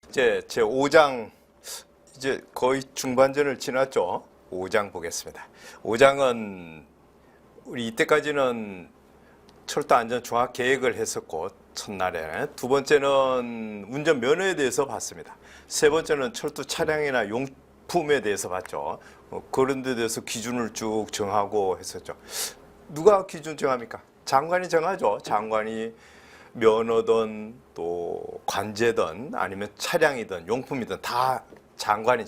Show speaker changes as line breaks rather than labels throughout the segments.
이제 제 5장 이제 거의 중반전을 지났죠. 5장 보겠습니다. 5장은 우리 이때까지는 철도 안전 종합 계획을 했었고 첫날에, 두 번째는 운전 면허에 대해서 봤습니다. 세 번째는 철도 차량이나 용품에 대해서 봤죠. 그런 데 대해서 기준을 쭉 정하고 했었죠. 누가 기준 정합니까? 장관이 정하죠. 장관이 면허든 또 관제든 아니면 차량이든 용품이든 다 장관이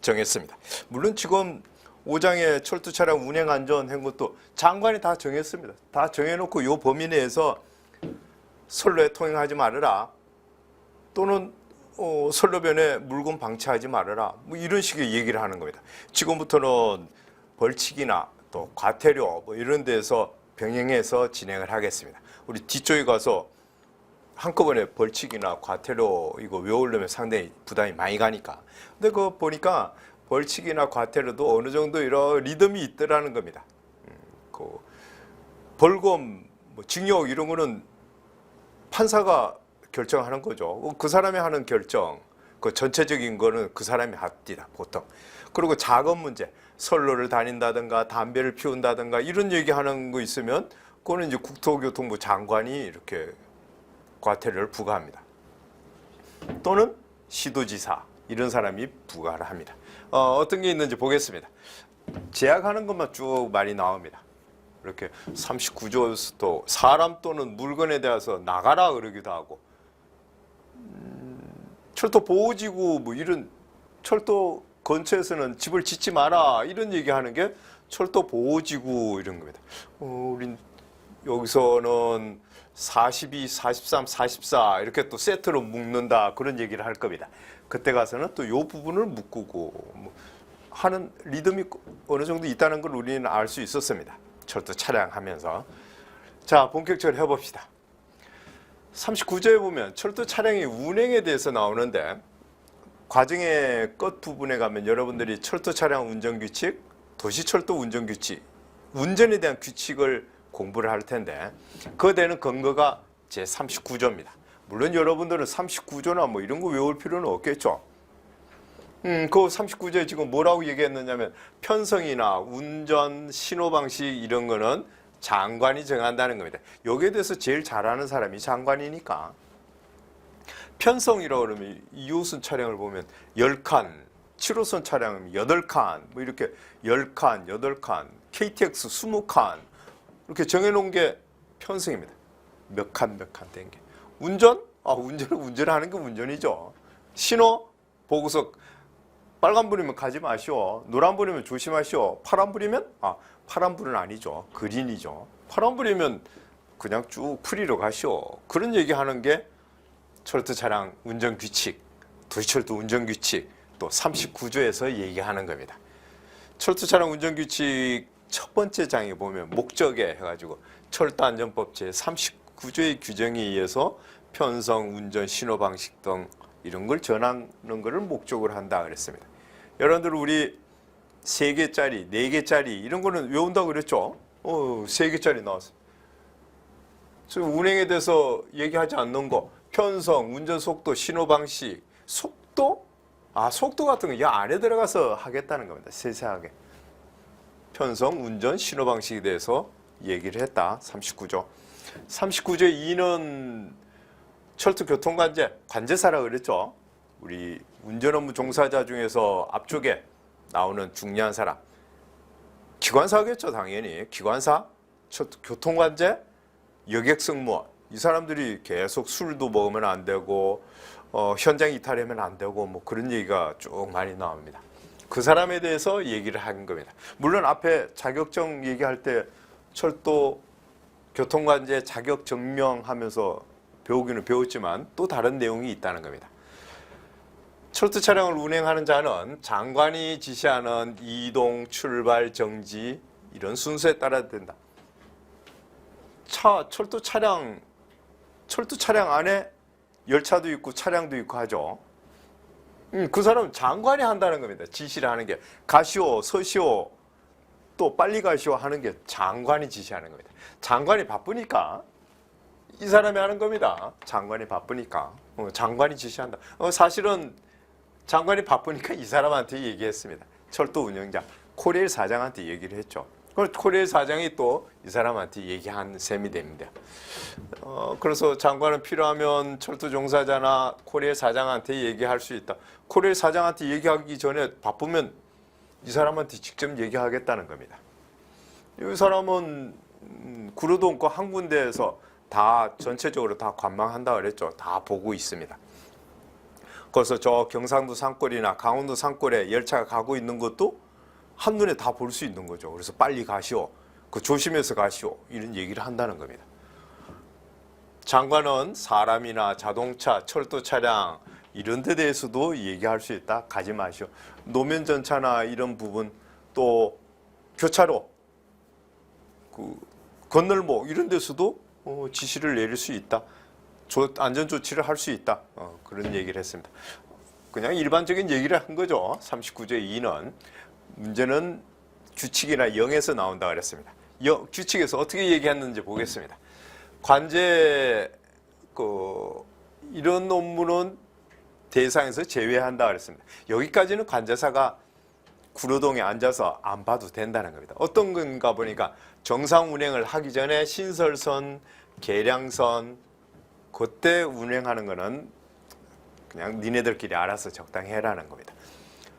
정했습니다. 물론 지금 5장의 철도 차량 운행 안전 한 것도 장관이 다 정했습니다. 다 정해놓고 이 범위 내에서 선로에 통행하지 말아라, 또는 선로변에 물건 방치하지 말아라, 뭐 이런 식의 얘기를 하는 겁니다. 지금부터는 벌칙이나 또 과태료 뭐 이런 데서 병행해서 진행을 하겠습니다. 우리 뒤쪽에 가서 한꺼번에 벌칙이나 과태료 이거 외우려면 상당히 부담이 많이 가니까. 근데 그거 보니까 벌칙이나 과태료도 어느 정도 이런 리듬이 있더라는 겁니다. 그 벌금, 뭐 징역 이런 거는 판사가 결정하는 거죠. 그 사람이 하는 결정, 그 전체적인 거는 그 사람이 합디다 보통. 그리고 작은 문제, 선로를 다닌다든가 담배를 피운다든가 이런 얘기하는 거 있으면 그거는 이제 국토교통부 장관이 이렇게 과태료를 부과합니다. 또는 시도지사 이런 사람이 부과를 합니다. 어떤 게 있는지 보겠습니다. 제약하는 것만 쭉 많이 나옵니다. 이렇게 39조에서도 사람 또는 물건에 대해서 나가라 그러기도 하고, 철도 보호지구 뭐 이런, 철도 근처에서는 집을 짓지 마라 이런 얘기하는 게 철도 보호지구 이런 겁니다. 우린 여기서는 42, 43, 44 이렇게 또 세트로 묶는다 그런 얘기를 할 겁니다. 그때 가서는 또 이 부분을 묶고 뭐 하는 리듬이 어느 정도 있다는 걸 우리는 알 수 있었습니다. 철도 차량하면서. 자, 본격적으로 해봅시다. 39조에 보면 철도 차량의 운행에 대해서 나오는데, 과정의 끝 부분에 가면 여러분들이 철도 차량 운전 규칙, 도시철도 운전 규칙, 운전에 대한 규칙을 공부를 할 텐데, 그에 대한 근거가 제 39조입니다. 물론 여러분들은 39조나 뭐 이런 거 외울 필요는 없겠죠. 그 39조에 지금 뭐라고 얘기했느냐면, 편성이나 운전 신호 방식 이런 거는 장관이 정한다는 겁니다. 여기에 대해서 제일 잘 아는 사람이 장관이니까. 편성이라고 그러면 2호선 차량을 보면 10칸, 7호선 차량은 8칸, 뭐 이렇게 10칸, 8칸, KTX 20칸 이렇게 정해놓은 게 편성입니다. 몇 칸 된 게. 운전? 운전하는 게 운전이죠. 신호? 보고서 빨간불이면 가지 마시오. 노란불이면 조심하시오. 파란불이면? 파란불은 아니죠. 그린이죠. 파란불이면 그냥 쭉 프리로 가시오. 그런 얘기하는 게 철도 차량 운전 규칙, 도시철도 운전 규칙, 또 39조에서 얘기하는 겁니다. 철도 차량 운전 규칙 첫 번째 장에 보면 목적에 해가지고 철도안전법 제 39조의 규정에 의해서 편성, 운전, 신호 방식 등 이런 걸 전하는 것을 목적으로 한다 그랬습니다. 여러분들 우리 3개짜리, 4개짜리 이런 거는 외운다고 그랬죠? 3개짜리 나왔어요. 운행에 대해서 얘기하지 않는 거, 편성, 운전 속도, 신호 방식, 속도? 속도 같은 거 이 안에 들어가서 하겠다는 겁니다. 세세하게. 편성, 운전, 신호 방식에 대해서 얘기를 했다. 39조. 39조 2는 철도 교통관제, 관제사라 그랬죠. 우리 운전 업무 종사자 중에서 앞쪽에 나오는 중요한 사람. 기관사겠죠, 당연히. 기관사, 철도 교통관제, 여객승무원. 이 사람들이 계속 술도 먹으면 안 되고, 현장 이탈하면 안 되고, 뭐 그런 얘기가 쭉 많이 나옵니다. 그 사람에 대해서 얘기를 한 겁니다. 물론 앞에 자격증 얘기할 때 철도 교통관제 자격 증명하면서 배우기는 배웠지만 또 다른 내용이 있다는 겁니다. 철도 차량을 운행하는 자는 장관이 지시하는 이동, 출발, 정지 이런 순서에 따라야 된다. 철도 차량 안에 열차도 있고 차량도 있고 하죠. 그 사람은 장관이 한다는 겁니다. 지시를 하는 게. 가시오, 서시오, 또 빨리 가시오 하는 게 장관이 지시하는 겁니다. 장관이 바쁘니까 이 사람이 하는 겁니다. 장관이 바쁘니까. 장관이 지시한다. 사실은 장관이 바쁘니까 이 사람한테 얘기했습니다. 철도 운영자 코레일 사장한테 얘기를 했죠. 코레일 사장이 또 이 사람한테 얘기한 셈이 됩니다. 그래서 장관은 필요하면 철도 종사자나 코레일 사장한테 얘기할 수 있다. 코레일 사장한테 얘기하기 전에 바쁘면 이 사람한테 직접 얘기하겠다는 겁니다. 이 사람은 구로동과 한 군데에서 다 전체적으로 다 관망한다 그랬죠. 다 보고 있습니다. 그래서 저 경상도 산골이나 강원도 산골에 열차가 가고 있는 것도 한눈에 다 볼 수 있는 거죠. 그래서 빨리 가시오. 조심해서 가시오. 이런 얘기를 한다는 겁니다. 장관은 사람이나 자동차, 철도 차량 이런 데 대해서도 얘기할 수 있다. 가지 마시오. 노면 전차나 이런 부분, 또 교차로, 건널목 이런 데서도 지시를 내릴 수 있다. 안전 조치를 할 수 있다. 그런 얘기를 했습니다. 그냥 일반적인 얘기를 한 거죠. 39조 2는. 문제는 규칙이나 0에서 나온다 그랬습니다. 규칙에서 어떻게 얘기했는지 보겠습니다. 관제 이런 업무는 대상에서 제외한다 그랬습니다. 여기까지는 관제사가 구로동에 앉아서 안 봐도 된다는 겁니다. 어떤 건가 보니까 정상 운행을 하기 전에 신설선, 계량선 그때 운행하는 거는 그냥 니네들끼리 알아서 적당히 해라는 겁니다.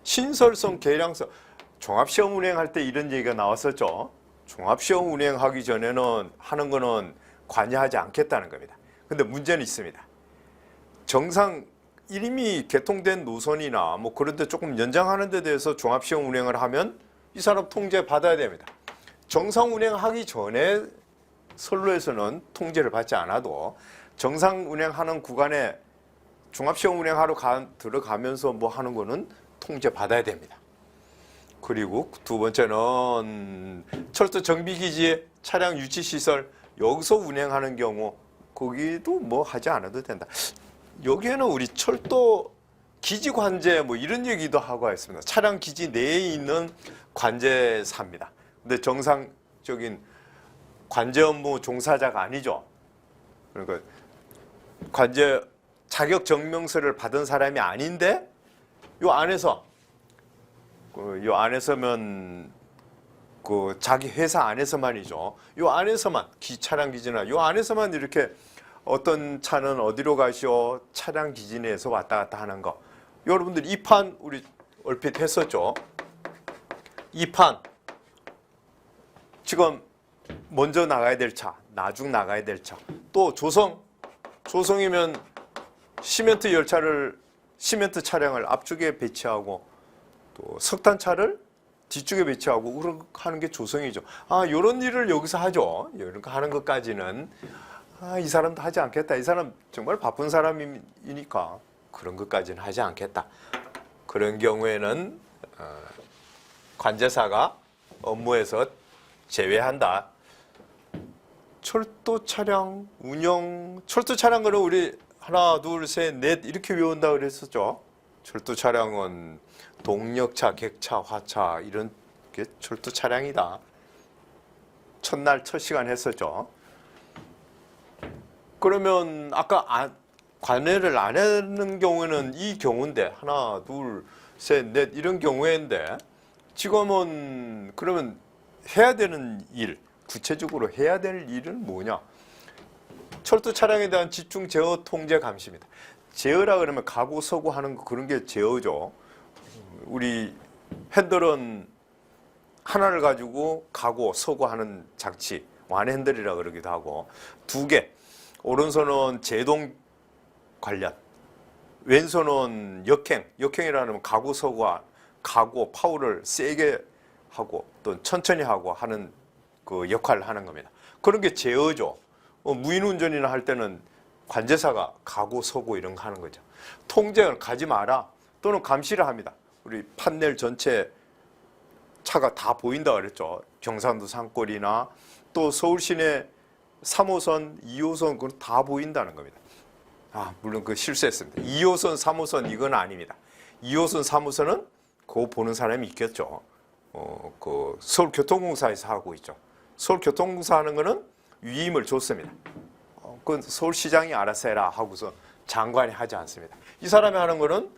신설선, 계량선 종합시험 운행할 때 이런 얘기가 나왔었죠. 종합시험 운행하기 전에는 하는 거는 관여하지 않겠다는 겁니다. 근데 문제는 있습니다. 정상 이미 개통된 노선이나 뭐 그런 데 조금 연장하는 데 대해서 종합시험 운행을 하면 이 사람 통제 받아야 됩니다. 정상 운행하기 전에 선로에서는 통제를 받지 않아도 정상 운행하는 구간에 종합시험 운행하러 들어가면서 뭐 하는 거는 통제 받아야 됩니다. 그리고 두 번째는 철도 정비기지의 차량 유치시설 여기서 운행하는 경우 거기도 뭐 하지 않아도 된다. 여기에는 우리 철도 기지 관제 뭐 이런 얘기도 하고 있습니다. 차량 기지 내에 있는 관제사입니다. 근데 정상적인 관제 업무 종사자가 아니죠. 그러니까 관제 자격 증명서를 받은 사람이 아닌데 요 안에서면 자기 회사 안에서만이죠. 요 안에서만 차량 기지나 요 안에서만 이렇게 어떤 차는 어디로 가시오? 차량 기지 내에서 왔다 갔다 하는 거. 여러분들 이 판 우리 얼핏 했었죠. 이 판 지금 먼저 나가야 될 차, 나중 나가야 될 차. 또 조성이면 시멘트 차량을 앞쪽에 배치하고 또 석탄차를 뒤쪽에 배치하고 그렇게 하는 게 조성이죠. 이런 일을 여기서 하죠. 이런 거 하는 것까지는 이 사람도 하지 않겠다. 이 사람 정말 바쁜 사람이니까 그런 것까지는 하지 않겠다. 그런 경우에는 관제사가 업무에서 제외한다. 철도 차량 운영, 철도 차량은 우리 하나, 둘, 셋, 넷 이렇게 외운다 그랬었죠. 철도 차량은 동력차, 객차, 화차 이런 게 철도 차량이다. 첫날 첫 시간 했었죠. 그러면 아까 관여를 안 하는 경우에는 이 경우인데 하나, 둘, 셋, 넷 이런 경우인데 지금은 그러면 해야 되는 일, 구체적으로 해야 될 일은 뭐냐? 철도 차량에 대한 집중 제어 통제 감시입니다. 제어라 그러면 가고 서고 하는 거 그런 게 제어죠. 우리 핸들은 하나를 가지고 가고 서고 하는 장치, 완핸들이라 그러기도 하고 두 개, 오른손은 제동 관련, 왼손은 역행이라는 가고 서고, 가고 파워를 세게 하고 또 천천히 하고 하는 그 역할을 하는 겁니다. 그런 게 제어죠. 무인 운전이나 할 때는 관제사가 가고 서고 이런 거 하는 거죠. 통제는 가지 마라 또는 감시를 합니다. 우리 판넬 전체 차가 다 보인다 그랬죠. 경상도 산골이나 또 서울 시내 3호선, 2호선 그건 다 보인다는 겁니다. 물론 그 실수했습니다. 2호선, 3호선 이건 아닙니다. 2호선, 3호선은 그거 보는 사람이 있겠죠. 그 서울교통공사에서 하고 있죠. 서울교통공사 하는 거는 위임을 줬습니다. 그건 서울시장이 알아서 해라 하고서 장관이 하지 않습니다. 이 사람이 하는 거는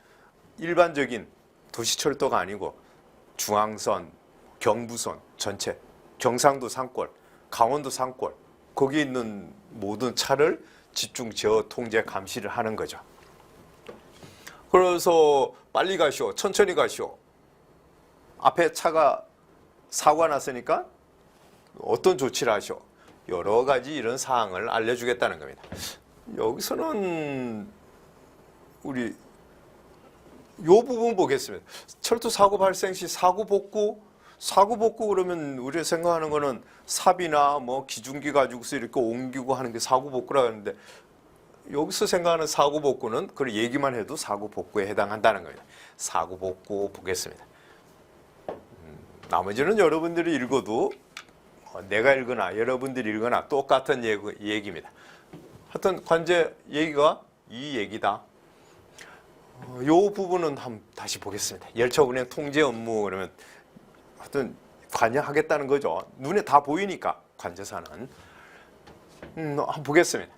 일반적인 도시철도가 아니고 중앙선, 경부선 전체, 경상도 상권, 강원도 상권 거기 있는 모든 차를 집중 제어 통제 감시를 하는 거죠. 그래서 빨리 가시오, 천천히 가시오. 앞에 차가 사고가 났으니까 어떤 조치를 하시오. 여러 가지 이런 사항을 알려주겠다는 겁니다. 여기서는 우리 요 부분 보겠습니다. 철도 사고 발생 시 사고 복구 그러면 우리가 생각하는 거는 삽이나 뭐 기중기 가지고서 이렇게 옮기고 하는 게 사고 복구라고 하는데 여기서 생각하는 사고 복구는 그 얘기만 해도 사고 복구에 해당한다는 겁니다. 사고 복구 보겠습니다. 나머지는 여러분들이 읽어도 내가 읽거나 여러분들이 읽거나 똑같은 얘기입니다. 하여튼 관제 얘기가 이 얘기다. 요 부분은 한번 다시 보겠습니다. 열차 운행 통제 업무 그러면 하여튼 관여하겠다는 거죠. 눈에 다 보이니까 관제사는 한번 보겠습니다.